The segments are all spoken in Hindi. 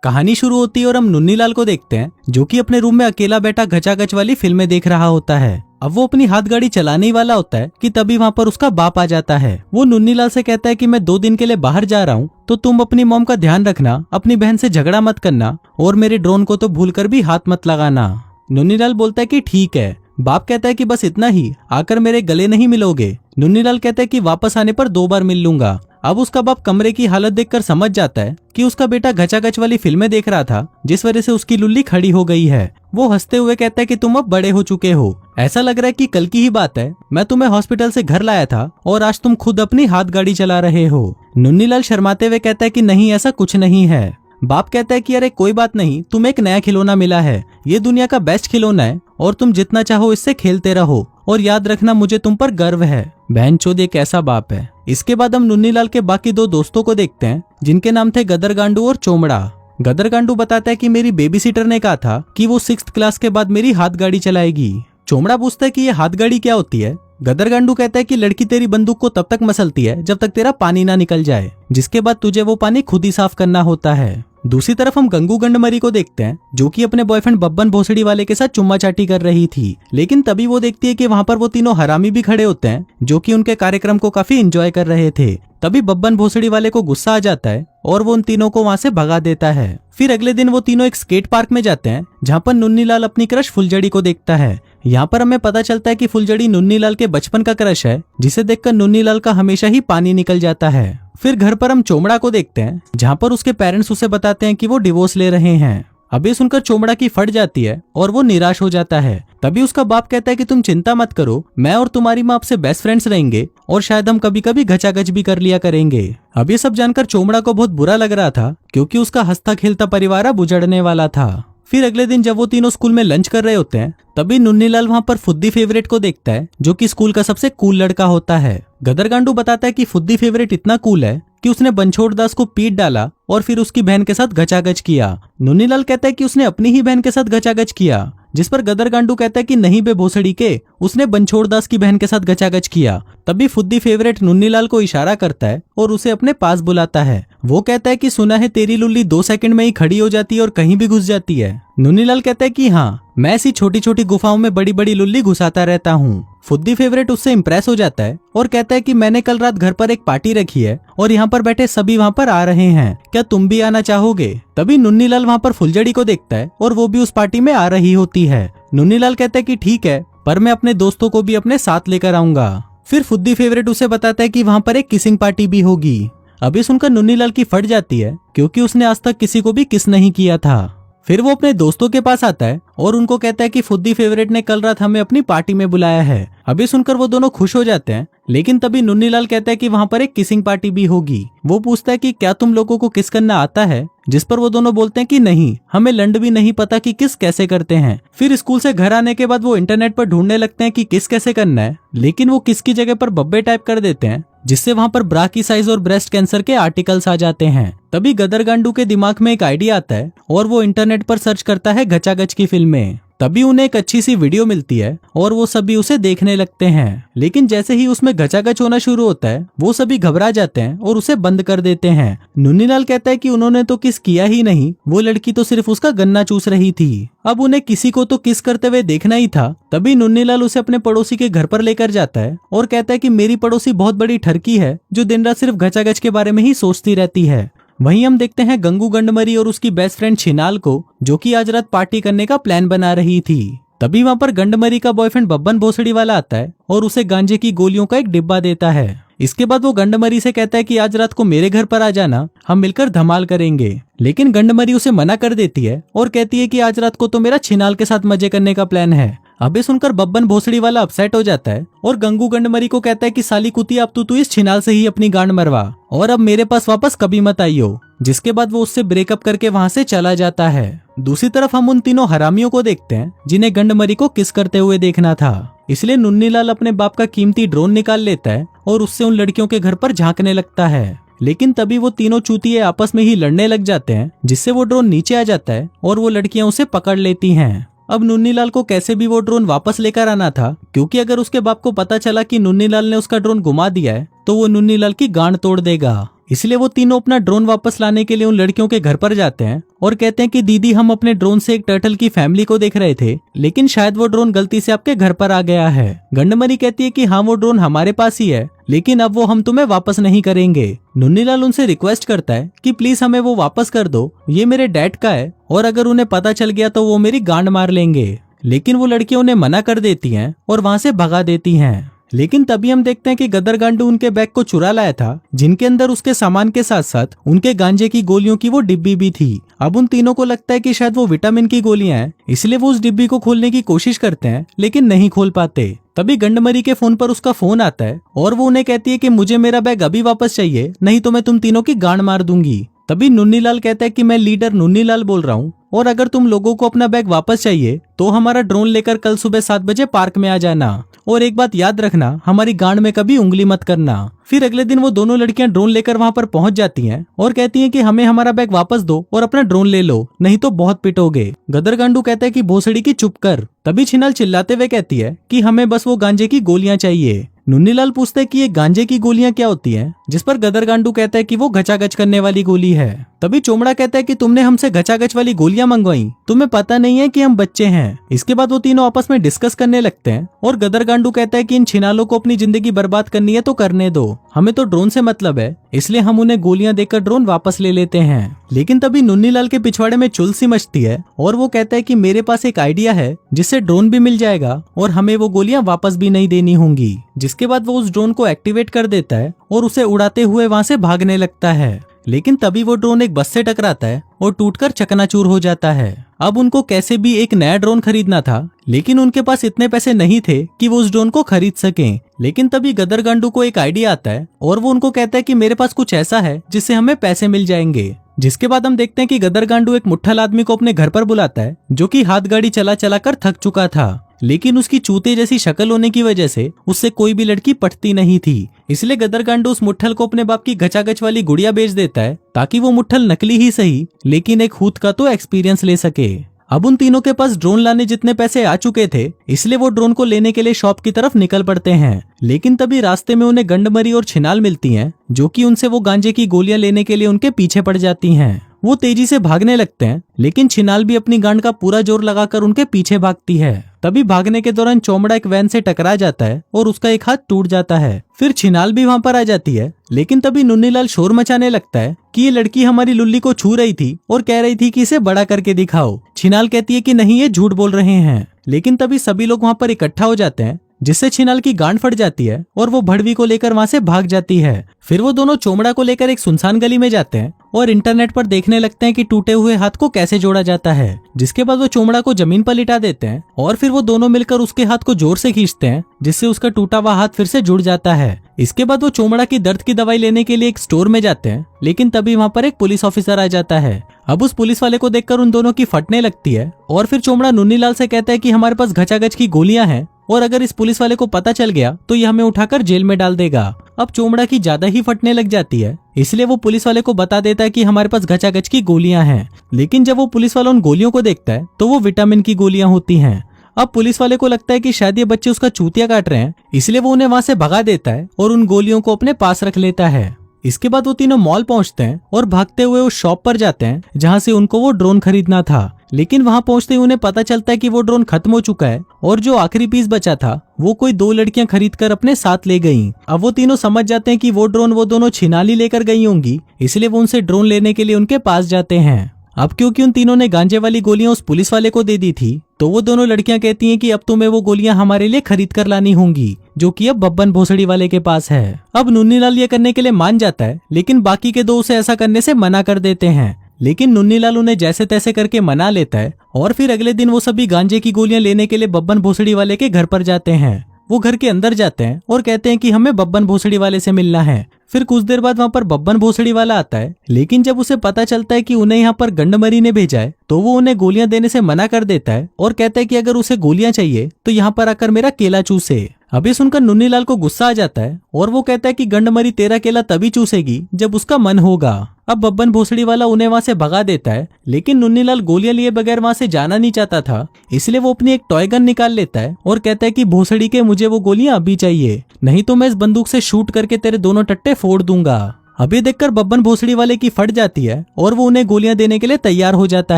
कहानी शुरू होती है और हम नुन्नीलाल को देखते हैं जो कि अपने रूम में अकेला बैठा घचाघच वाली फिल्में देख रहा होता है। अब वो अपनी हाथ गाड़ी चलाने ही वाला होता है कि तभी वहाँ पर उसका बाप आ जाता है। वो नुन्नीलाल से कहता है कि मैं 2 दिन के लिए बाहर जा रहा हूँ, तो तुम अपनी मॉम का ध्यान रखना, अपनी बहन से झगड़ा मत करना और मेरे ड्रोन को तो भूलकर भी हाथ मत लगाना। नुन्नीलाल बोलता है कि ठीक है। बाप कहता है कि बस इतना ही, आकर मेरे गले नहीं मिलोगे। नुन्नीलाल कहता है कि वापस आने पर 2 बार मिल लूंगा। अब उसका बाप कमरे की हालत देखकर समझ जाता है कि उसका बेटा घचाघच वाली फिल्में देख रहा था, जिस वजह से उसकी लुल्ली खड़ी हो गई है। वो हंसते हुए कहता है कि तुम अब बड़े हो चुके हो, ऐसा लग रहा है कि कल की ही बात है, मैं तुम्हें हॉस्पिटल से घर लाया था और आज तुम खुद अपनी हाथ गाड़ी चला रहे हो। नुन्नीलाल शर्माते हुए कहता है कि नहीं, ऐसा कुछ नहीं है। बाप कहता है कि अरे कोई बात नहीं, तुम्हें एक नया खिलौना मिला है, ये दुनिया का बेस्ट खिलौना है और तुम जितना चाहो इससे खेलते रहो और याद रखना मुझे तुम पर गर्व है। बहनचोद एक ऐसा बाप है। इसके बाद हम नुन्नीलाल के बाकी 2 दोस्तों को देखते हैं जिनके नाम थे गदर गांडू और चोमड़ा। गदर गांडू बताता है कि मेरी बेबी सीटर ने कहा था कि वो 6th क्लास के बाद मेरी हाथ गाड़ी चलाएगी। चोमड़ा पूछता है कि ये हाथ गाड़ी क्या होती है। गदर गांडू कहता है कि लड़की तेरी बंदूक को तब तक मसलती है जब तक तेरा पानी ना निकल जाए, जिसके बाद तुझे वो पानी खुद ही साफ करना होता है। दूसरी तरफ हम गंगू गंडमरी को देखते हैं जो कि अपने बॉयफ्रेंड बब्बन भोसड़ी वाले के साथ चुम्मा चाटी कर रही थी, लेकिन तभी वो देखती है कि वहाँ पर वो तीनों हरामी भी खड़े होते हैं जो कि उनके कार्यक्रम को काफी एंजॉय कर रहे थे। तभी बब्बन भोसड़ी वाले को गुस्सा आ जाता है और वो उन तीनों को वहाँ से भगा देता है। फिर अगले दिन वो तीनों एक स्केट पार्क में जाते हैं जहाँ पर नुन्नीलाल अपनी क्रश फुलझड़ी को देखता है। यहाँ पर हमें पता चलता है कि फुलझड़ी नुन्नीलाल के बचपन का क्रश है, जिसे देखकर नुन्नीलाल का हमेशा ही पानी निकल जाता है। फिर घर पर हम चोमड़ा को देखते हैं जहाँ पर उसके पेरेंट्स उसे बताते हैं कि वो डिवोर्स ले रहे हैं। अब ये सुनकर चोमड़ा की फट जाती है और वो निराश हो जाता है। तभी उसका बाप कहता है कि तुम चिंता मत करो, मैं और तुम्हारी माँ आपसे बेस्ट फ्रेंड्स रहेंगे और शायद हम कभी कभी घचाघच भी कर लिया करेंगे। अब ये सब जानकर चोमड़ा को बहुत बुरा लग रहा था क्योंकि उसका हंसता खेलता परिवार अब उजड़ने वाला था। फिर अगले दिन जब वो तीनों स्कूल में लंच कर रहे होते हैं तभी नुन्नीलाल वहाँ पर फुद्दी फेवरेट को देखता है जो कि स्कूल का सबसे कूल लड़का होता है। गदर गांडू बताता है कि फुद्दी फेवरेट इतना कूल है कि उसने बनछोड़ दास को पीट डाला और फिर उसकी बहन के साथ घचाघच किया। नुन्नीलाल कहता है कि उसने अपनी ही बहन के साथ घचाघच किया, जिस पर गदर गांडू कहता है कि नहीं बे भोसड़ी के, उसने बनछोड़ दास की बहन के साथ घचाघच किया। तभी फुद्दी फेवरेट नुन्नीलाल को इशारा करता है और उसे अपने पास बुलाता है। वो कहता है कि सुना है तेरी लुल्ली 2 सेकंड में ही खड़ी हो जाती है और कहीं भी घुस जाती है। नुन्नीलाल कहता है कि हाँ, मैं ऐसी छोटी छोटी गुफाओं में बड़ी बड़ी लुल्ली घुसाता रहता हूँ। फुद्दी फेवरेट उससे इम्प्रेस हो जाता है और कहता है कि मैंने कल रात घर पर एक पार्टी रखी है और यहाँ पर बैठे सभी वहाँ पर आ रहे हैं, क्या तुम भी आना चाहोगे? तभी नुन्नीलाल वहाँ पर फुलझड़ी को देखता है और वो भी उस पार्टी में आ रही होती है। नुन्नीलाल कहता है कि ठीक है, पर मैं अपने दोस्तों को भी अपने साथ लेकर आऊंगा। फिर फुद्दी फेवरेट उसे बताता है कि वहाँ पर एक किसिंग पार्टी भी होगी। अभी सुनकर नुन्नीलाल की फट जाती है क्योंकि उसने आज तक किसी को भी किस नहीं किया था। फिर वो अपने दोस्तों के पास आता है और उनको कहता है कि फुद्दी फेवरेट ने कल रात हमें अपनी पार्टी में बुलाया है। अभी सुनकर वो दोनों खुश हो जाते हैं, लेकिन तभी नुन्नीलाल कहता है कि वहाँ पर एक किसिंग पार्टी भी होगी। वो पूछता है कि क्या तुम लोगों को किस करना आता है, जिस पर वो दोनों बोलते हैं कि नहीं, हमें लंड भी नहीं पता कि किस कैसे करते हैं। फिर स्कूल से घर आने के बाद वो इंटरनेट पर ढूंढने लगते हैं कि किस कैसे करना है, लेकिन वो किस की जगह पर बब्बे टाइप कर देते हैं, जिससे वहाँ पर ब्रा की साइज और ब्रेस्ट कैंसर के आर्टिकल्स आ जाते हैं। तभी गदर गांडू के दिमाग में एक आइडिया आता है और वो इंटरनेट पर सर्च करता है घचाघच की फिल्में। तभी उन्हें एक अच्छी सी वीडियो मिलती है और वो सभी उसे देखने लगते हैं, लेकिन जैसे ही उसमें घचाघच होना शुरू होता है वो सभी घबरा जाते हैं और उसे बंद कर देते हैं। नुन्नीलाल कहता है कि उन्होंने तो किस किया ही नहीं, वो लड़की तो सिर्फ उसका गन्ना चूस रही थी। अब उन्हें किसी को तो किस करते हुए देखना ही था। तभी नुन्नीलाल उसे अपने पड़ोसी के घर पर लेकर जाता है और कहता है कि मेरी पड़ोसी बहुत बड़ी ठरकी है जो दिन रात सिर्फ घचाघच के बारे में ही सोचती रहती है। वहीं हम देखते हैं गंगू गंडमरी और उसकी बेस्ट फ्रेंड छिनाल को, जो कि आज रात पार्टी करने का प्लान बना रही थी। तभी वहां पर गंडमरी का बॉयफ्रेंड बब्बन भोसड़ी वाला आता है और उसे गांजे की गोलियों का एक डिब्बा देता है। इसके बाद वो गंडमरी से कहता है कि आज रात को मेरे घर पर आ जाना, हम मिलकर धमाल करेंगे। लेकिन गंडमरी उसे मना कर देती है और कहती है कि आज रात को तो मेरा छिनाल के साथ मजे करने का प्लान है। अबे सुनकर बब्बन भोसड़ी वाला अपसेट हो जाता है और गंगू गंडमरी को कहता है कि साली कुती, अब तू इस छिनाल से ही अपनी गांड मरवा और अब मेरे पास वापस कभी मत आइयो। जिसके बाद वो उससे ब्रेकअप करके वहां से चला जाता है। दूसरी तरफ हम उन तीनों हरामियों को देखते हैं जिन्हें गंडमरी को किस करते हुए देखना था। इसलिए नुन्नीलाल अपने बाप का कीमती ड्रोन निकाल लेता है और उससे उन लड़कियों के घर पर झांकने लगता है। लेकिन तभी वो तीनों चूतिए आपस में ही लड़ने लग जाते हैं, जिससे वो ड्रोन नीचे आ जाता है और वो लड़कियां उसे पकड़ लेती हैं। अब नुन्नीलाल को कैसे भी वो ड्रोन वापस लेकर आना था, क्योंकि अगर उसके बाप को पता चला कि नुन्नीलाल ने उसका ड्रोन घुमा दिया है तो वो नुन्नीलाल की गांड तोड़ देगा। इसलिए वो तीनों अपना ड्रोन वापस लाने के लिए उन लड़कियों के घर पर जाते हैं और कहते हैं कि दीदी हम अपने ड्रोन से एक टर्टल की फैमिली को देख रहे थे, लेकिन शायद वो ड्रोन गलती से आपके घर पर आ गया है। गंडमरी कहती है कि हाँ वो ड्रोन हमारे पास ही है, लेकिन अब वो हम तुम्हें वापस नहीं करेंगे। नुन्नीलाल उनसे रिक्वेस्ट करता है कि प्लीज हमें वो वापस कर दो, ये मेरे डैड का है और अगर उन्हें पता चल गया तो वो मेरी गांड मार लेंगे। लेकिन वो लड़कियां उन्हें मना कर देती हैं और वहां से भगा देती हैं। लेकिन तभी हम देखते हैं कि गदर गांडू उनके बैग को चुरा लाया था, जिनके अंदर उसके सामान के साथ साथ उनके गांजे की गोलियों की वो डिब्बी भी थी। अब उन तीनों को लगता है कि शायद वो विटामिन की गोलियां हैं, इसलिए वो उस डिब्बी को खोलने की कोशिश करते हैं लेकिन नहीं खोल पाते। तभी गंडमरी के फोन पर उसका फोन आता है और वो उन्हें कहती है कि मुझे मेरा बैग अभी वापस चाहिए, नहीं तो मैं तुम तीनों की गांड मार दूंगी। तभी नुन्नीलाल कहता है कि मैं लीडर नुन्नीलाल बोल रहा हूँ और अगर तुम लोगों को अपना बैग वापस चाहिए तो हमारा ड्रोन लेकर कल सुबह 7 बजे पार्क में आ जाना और एक बात याद रखना, हमारी गांड में कभी उंगली मत करना। फिर अगले दिन वो दोनों लड़कियां ड्रोन लेकर वहां पर पहुंच जाती हैं और कहती हैं कि हमें हमारा बैग वापस दो और अपना ड्रोन ले लो, नहीं तो बहुत पिटोगे। गदर गांडू कहता है कि भोसड़ी की चुप कर। तभी छिनाल चिल्लाते हुए कहती है कि हमें बस वो गांजे की गोलियां चाहिए। नुन्नीलाल पूछता है कि ये गांजे की गोलियां क्या होती हैं, जिस पर गदर गांडू कहता है कि वो गचागच करने वाली गोली है। तभी चोमड़ा कहता है कि तुमने हमसे गचागच वाली गोलियां मंगवाई, तुम्हें पता नहीं है कि हम बच्चे हैं। इसके बाद वो तीनों आपस में डिस्कस करने लगते हैं और गदर गांडू कहता है कि इन छिनालों को अपनी जिंदगी बर्बाद करनी है तो करने दो, हमें तो ड्रोन से मतलब है, इसलिए हम उन्हें गोलियां देकर ड्रोन वापस ले लेते हैं। लेकिन तभी नुन्नीलाल के पिछवाड़े में चुल सी मचती है और वो कहता है कि मेरे पास एक आइडिया है जिससे ड्रोन भी मिल जाएगा और हमें वो गोलियां वापस भी नहीं देनी होंगी। जिसके बाद वो उस ड्रोन को एक्टिवेट कर देता है और उसे उड़ाते हुए वहां से भागने लगता है। लेकिन तभी वो ड्रोन एक बस से टकराता है और टूटकर चकनाचूर हो जाता है। अब उनको कैसे भी एक नया ड्रोन खरीदना था, लेकिन उनके पास इतने पैसे नहीं थे कि वो उस ड्रोन को खरीद सकें। लेकिन तभी गदर गांडू को एक आइडिया आता है और वो उनको कहता है कि मेरे पास कुछ ऐसा है जिससे हमें पैसे मिल जाएंगे। जिसके बाद हम देखते हैं कि गदर गांडू एक मुट्ठल आदमी को अपने घर पर बुलाता है, जो कि हाथ गाड़ी चला चला कर थक चुका था, लेकिन उसकी चूते जैसी शक्ल होने की वजह से उससे कोई भी लड़की पटती नहीं थी। इसलिए गदर गांडू उस मुट्ठल को अपने बाप की गचागच वाली गुड़िया बेच देता है, ताकि वो मुट्ठल नकली ही सही लेकिन एक खूद का तो एक्सपीरियंस ले सके। अब उन तीनों के पास ड्रोन लाने जितने पैसे आ चुके थे, इसलिए वो ड्रोन को लेने के लिए शॉप की तरफ निकल पड़ते हैं। लेकिन तभी रास्ते में उन्हें गंडमरी और छिनाल मिलती हैं, जो कि उनसे वो गांजे की गोलियां लेने के लिए उनके पीछे पड़ जाती हैं। वो तेजी से भागने लगते हैं, लेकिन छिनाल भी अपनी गांड का पूरा जोर लगाकर उनके पीछे भागती है। तभी भागने के दौरान चोमड़ा एक वैन से टकरा जाता है और उसका एक हाथ टूट जाता है। फिर छिनाल भी वहां पर आ जाती है, लेकिन तभी नुन्नीलाल शोर मचाने लगता है कि ये लड़की हमारी लुल्ली को छू रही थी और कह रही थी कि इसे बड़ा करके दिखाओ। छिनाल कहती है कि नहीं, ये झूठ बोल रहे हैं। लेकिन तभी सभी लोग वहां पर इकट्ठा हो जाते हैं, जिससे छिनाल की गांड फट जाती है और वो भड़वी को लेकर वहां से भाग जाती है। फिर वो दोनों चोमड़ा को लेकर एक सुनसान गली में जाते हैं और इंटरनेट पर देखने लगते हैं कि टूटे हुए हाथ को कैसे जोड़ा जाता है। जिसके बाद वो चोमड़ा को जमीन पर लिटा देते हैं और फिर वो दोनों मिलकर उसके हाथ को जोर से खींचते हैं, जिससे उसका टूटा हुआ हाथ फिर से जुड़ जाता है। इसके बाद वो चोमड़ा की दर्द की दवाई लेने के लिए एक स्टोर में जाते हैं, लेकिन तभी वहाँ पर एक पुलिस ऑफिसर आ जाता है। अब उस पुलिस वाले को देखकर उन दोनों की फटने लगती है और फिर चोमड़ा नुन्नीलाल से कहता है कि हमारे पास घचागच की गोलियां हैं और अगर इस पुलिस वाले को पता चल गया तो ये हमें उठाकर जेल में डाल देगा। अब चोमड़ा की ज्यादा ही फटने लग जाती है, इसलिए वो पुलिस वाले को बता देता है कि हमारे पास घचागच की गोलियां हैं। लेकिन जब वो पुलिस वाला उन गोलियों को देखता है तो वो विटामिन की गोलियां होती हैं। अब पुलिस वाले को लगता है कि शायद ये बच्चे उसका चूतिया काट रहे हैं, इसलिए वो उन्हें वहां से भगा देता है और उन गोलियों को अपने पास रख लेता है। इसके बाद वो तीनों मॉल पहुंचते हैं और भागते हुए उस शॉप पर जाते हैं जहां से उनको वो ड्रोन खरीदना था। लेकिन वहां पहुंचते ही उन्हें पता चलता है कि वो ड्रोन खत्म हो चुका है और जो आखिरी पीस बचा था वो कोई 2 लड़कियां खरीद कर अपने साथ ले गईं। अब वो तीनों समझ जाते हैं कि वो ड्रोन वो दोनों छिनाली लेकर गई होंगी, इसलिए वो उनसे ड्रोन लेने के लिए उनके पास जाते हैं। अब क्योंकि उन तीनों ने गांजे वाली गोलियां उस पुलिस वाले को दे दी थी, तो वो दोनों लड़कियां कहती हैं कि अब तुम्हें वो गोलियां हमारे लिए खरीद कर लानी होंगी, जो कि अब बब्बन भोसड़ी वाले के पास है। अब नुन्नीलाल ये करने के लिए मान जाता है, लेकिन बाकी के 2 उसे ऐसा करने से मना कर देते हैं। लेकिन नुन्नीलाल उन्हें जैसे तैसे करके मना लेता है और फिर अगले दिन वो सभी गांजे की गोलियां लेने के लिए बब्बन भोसड़ी वाले के घर पर जाते हैं। वो घर के अंदर जाते हैं और कहते हैं कि हमें बब्बन भोसड़ी वाले से मिलना है। फिर कुछ देर बाद वहाँ पर बब्बन भोसड़ी वाला आता है, लेकिन जब उसे पता चलता है कि उन्हें यहाँ पर गंडमरी ने भेजा है तो वो उन्हें गोलियां देने से मना कर देता है और कहता है कि अगर उसे गोलियां चाहिए तो यहाँ पर आकर मेरा केला चूसे। अभी सुनकर नुन्नीलाल को गुस्सा आ जाता है और वो कहता है कि गंडमरी तेरा केला तभी चूसेगी जब उसका मन होगा। अब बब्बन भोसड़ी वाला उन्हें वहां से भगा देता है, लेकिन नुन्नीलाल गोलियां लिए बगैर वहां से जाना नहीं चाहता था, इसलिए वो अपनी एक टॉय गन निकाल लेता है और कहता है कि भोसड़ी के मुझे वो गोलियां अभी चाहिए, नहीं तो मैं इस बंदूक से शूट करके तेरे दोनों टट्टे फोड़ दूंगा। अब ये देखकर बब्बन भोसड़ी वाले की फट जाती है और वो उन्हें गोलियां देने के लिए तैयार हो जाता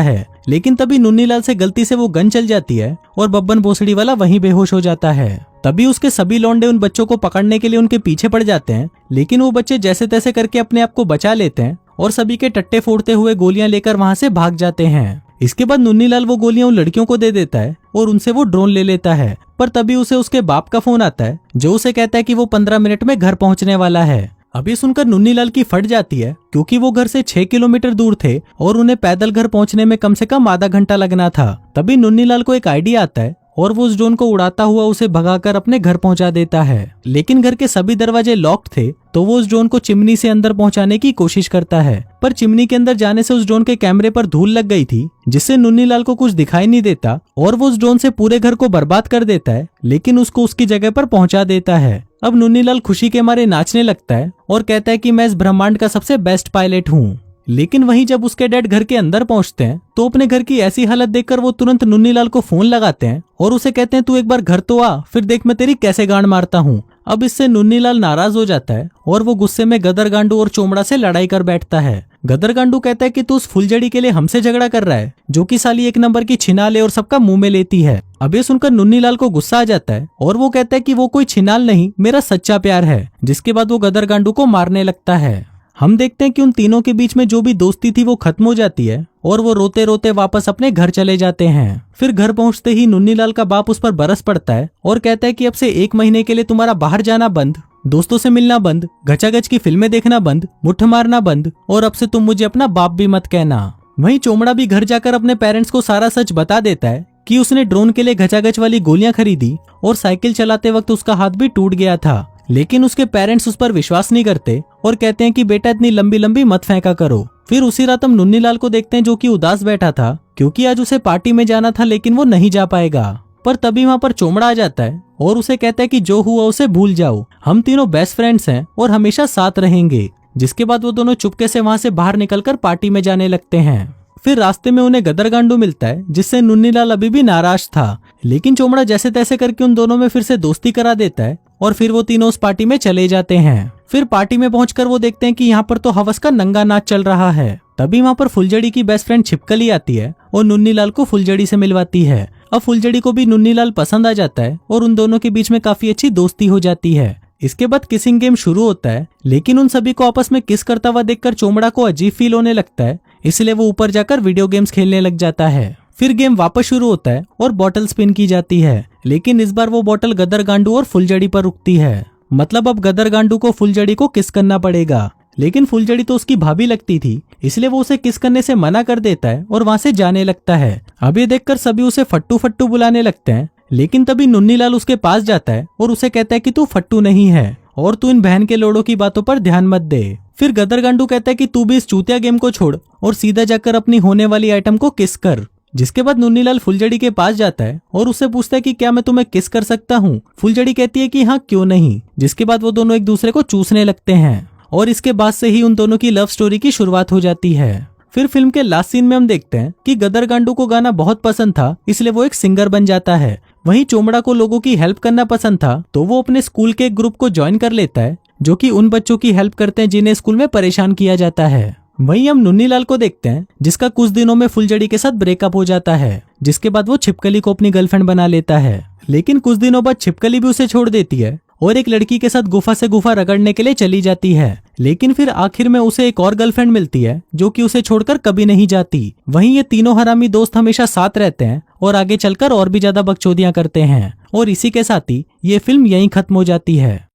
है, लेकिन तभी नुन्नीलाल से गलती से वो गन चल जाती है और बब्बन भोसड़ी वाला वहीं बेहोश हो जाता है। तभी उसके सभी लौंडे उन बच्चों को पकड़ने के लिए उनके पीछे पड़ जाते हैं, लेकिन वो बच्चे जैसे तैसे करके अपने आप को बचा लेते हैं और सभी के टट्टे फोड़ते हुए गोलियां लेकर वहां से भाग जाते हैं। इसके बाद नुन्नीलाल वो गोलियां उन लड़कियों को दे देता है और उनसे वो ड्रोन ले लेता है, पर तभी उसे उसके बाप का फोन आता है जो उसे कहता है कि वो 15 मिनट में घर पहुंचने वाला है। अभी सुनकर नुन्नीलाल की फट जाती है, क्योंकि वो घर से 6 किलोमीटर दूर थे और उन्हें पैदल घर पहुंचने में कम से कम आधा घंटा लगना था। तभी नुन्नीलाल को एक आइडिया आता है और वो उस ड्रोन को उड़ाता हुआ उसे भगाकर अपने घर पहुंचा देता है, लेकिन घर के सभी दरवाजे लॉक्ड थे, तो वो उस ड्रोन को चिमनी से अंदर पहुंचाने की कोशिश करता है, पर चिमनी के अंदर जाने से उस ड्रोन के कैमरे पर धूल लग गई थी, जिससे नुन्नीलाल को कुछ दिखाई नहीं देता और वो उस ड्रोन से पूरे घर को बर्बाद कर देता है, लेकिन उसको उसकी जगह पर पहुंचा देता है। अब नुन्नीलाल खुशी के मारे नाचने लगता है और कहता है कि मैं इस ब्रह्मांड का सबसे बेस्ट पायलट हूँ। लेकिन वहीं जब उसके डैड घर के अंदर पहुंचते हैं तो अपने घर की ऐसी हालत देखकर वो तुरंत नुन्नीलाल को फोन लगाते हैं और उसे कहते हैं तू एक बार घर तो आ, फिर देख मैं तेरी कैसे गांड मारता हूँ। अब इससे नुन्नीलाल नाराज हो जाता है और वो गुस्से में गदर गांडू और चोमड़ा से लड़ाई कर बैठता है। गदर गांडू कहता है कि तू उस फुलझड़ी के लिए हमसे झगड़ा कर रहा है, जो कि साली 1 नंबर की छिनाल है और सबका मुंह में लेती है। अब ये सुनकर नुन्नीलाल को गुस्सा आ जाता है और वो कहता है कि वो कोई छिनाल नहीं, मेरा सच्चा प्यार है, जिसके बाद वो गदर गांडू को मारने लगता है। हम देखते हैं कि उन तीनों के बीच में जो भी दोस्ती थी वो खत्म हो जाती है और वो रोते रोते वापस अपने घर चले जाते हैं। फिर घर पहुंचते ही नुन्नीलाल का बाप उस पर बरस पड़ता है और कहता है कि अब से 1 महीने के लिए तुम्हारा बाहर जाना बंद, दोस्तों से मिलना बंद, गचागच की फिल्में देखना बंद, मुट्ठ मारना बंद, और अब से तुम मुझे अपना बाप भी मत कहना। वहीं चोमड़ा भी घर जाकर अपने पेरेंट्स को सारा सच बता देता है कि उसने ड्रोन के लिए गचागच वाली गोलियां खरीदी और साइकिल चलाते वक्त उसका हाथ भी टूट गया था, लेकिन उसके पेरेंट्स उस पर विश्वास नहीं करते और कहते हैं कि बेटा इतनी लंबी लंबी मत फेंका करो। फिर उसी रात हम नुन्नीलाल को देखते हैं जो कि उदास बैठा था, क्योंकि आज उसे पार्टी में जाना था लेकिन वो नहीं जा पाएगा। पर तभी वहाँ पर चोमड़ा आ जाता है और उसे कहता है कि जो हुआ उसे भूल जाओ, हम तीनों बेस्ट फ्रेंड्स हैं और हमेशा साथ रहेंगे। जिसके बाद वो दोनों चुपके से वहाँ से बाहर निकलकर पार्टी में जाने लगते हैं। फिर रास्ते में उन्हें गदर गांडू मिलता है, जिससे नुन्नीलाल अभी भी नाराज था, लेकिन चोमड़ा जैसे तैसे करके उन दोनों में फिर से दोस्ती करा देता है और फिर वो तीनों उस पार्टी में चले जाते हैं। फिर पार्टी में पहुंचकर वो देखते हैं कि यहाँ पर तो हवस का नंगा नाच चल रहा है। तभी वहाँ पर फुलझड़ी की बेस्ट फ्रेंड छिपकली आती है और नुन्नीलाल को फुलझड़ी से मिलवाती है। अब फुलझड़ी को भी नुन्नीलाल पसंद आ जाता है और उन दोनों के बीच में काफी अच्छी दोस्ती हो जाती है। इसके बाद किसिंग गेम शुरू होता है, लेकिन उन सभी को आपस में किस करता हुआ देखकर चोमड़ा को अजीब फील होने लगता है, इसलिए वो ऊपर जाकर वीडियो गेम्स खेलने लग जाता है। फिर गेम वापस शुरू होता है और बॉटल स्पिन की जाती है, लेकिन इस बार वो बॉटल गदर गांडू और फुलझड़ी पर रुकती है। मतलब अब गदर गांडू को फुलझड़ी को किस करना पड़ेगा, लेकिन फुलझड़ी तो उसकी भाभी लगती थी, इसलिए वो उसे किस करने से मना कर देता है और वहां से जाने लगता है। अब ये देखकर सभी उसे फट्टू फट्टू बुलाने लगते हैं, लेकिन तभी नुन्नीलाल उसके पास जाता है और उसे कहता है कि तू फट्टू नहीं है और तू इन बहन के लोड़ों की बातों पर ध्यान मत दे। फिर गदर गांडू कहता है कि तू भी इस चूतिया गेम को छोड़ और सीधा जाकर अपनी होने वाली आइटम को किस कर। जिसके बाद नुन्नीलाल फुलझड़ी के पास जाता है और उससे पूछता है कि क्या मैं तुम्हें किस कर सकता हूँ। फुलझड़ी कहती है कि हाँ क्यों नहीं। जिसके बाद वो दोनों एक दूसरे को चूसने लगते हैं और इसके बाद से ही उन दोनों की लव स्टोरी की शुरुआत हो जाती है। फिर फिल्म के लास्ट सीन में हम देखते हैं कि गदर गांडू को गाना बहुत पसंद था, इसलिए वो एक सिंगर बन जाता है। वहीं चोमड़ा को लोगों की हेल्प करना पसंद था, तो वो अपने स्कूल के एक ग्रुप को ज्वाइन कर लेता है जो कि उन बच्चों की हेल्प करते हैं जिन्हें स्कूल में परेशान किया जाता है। वहीं हम नुन्नीलाल को देखते हैं जिसका कुछ दिनों में फुलझड़ी के साथ ब्रेकअप हो जाता है, जिसके बाद वो छिपकली को अपनी गर्लफ्रेंड बना लेता है। लेकिन कुछ दिनों बाद छिपकली भी उसे छोड़ देती है और एक लड़की के साथ गुफा से गुफा रगड़ने के लिए चली जाती है। लेकिन फिर आखिर में उसे एक और गर्लफ्रेंड मिलती है जो कि उसे छोड़कर कभी नहीं जाती। वहीं ये तीनों हरामी दोस्त हमेशा साथ रहते हैं और आगे चलकर और भी ज्यादा बकचोदियां करते हैं। और इसी के साथ ही ये फिल्म यहीं खत्म हो जाती है।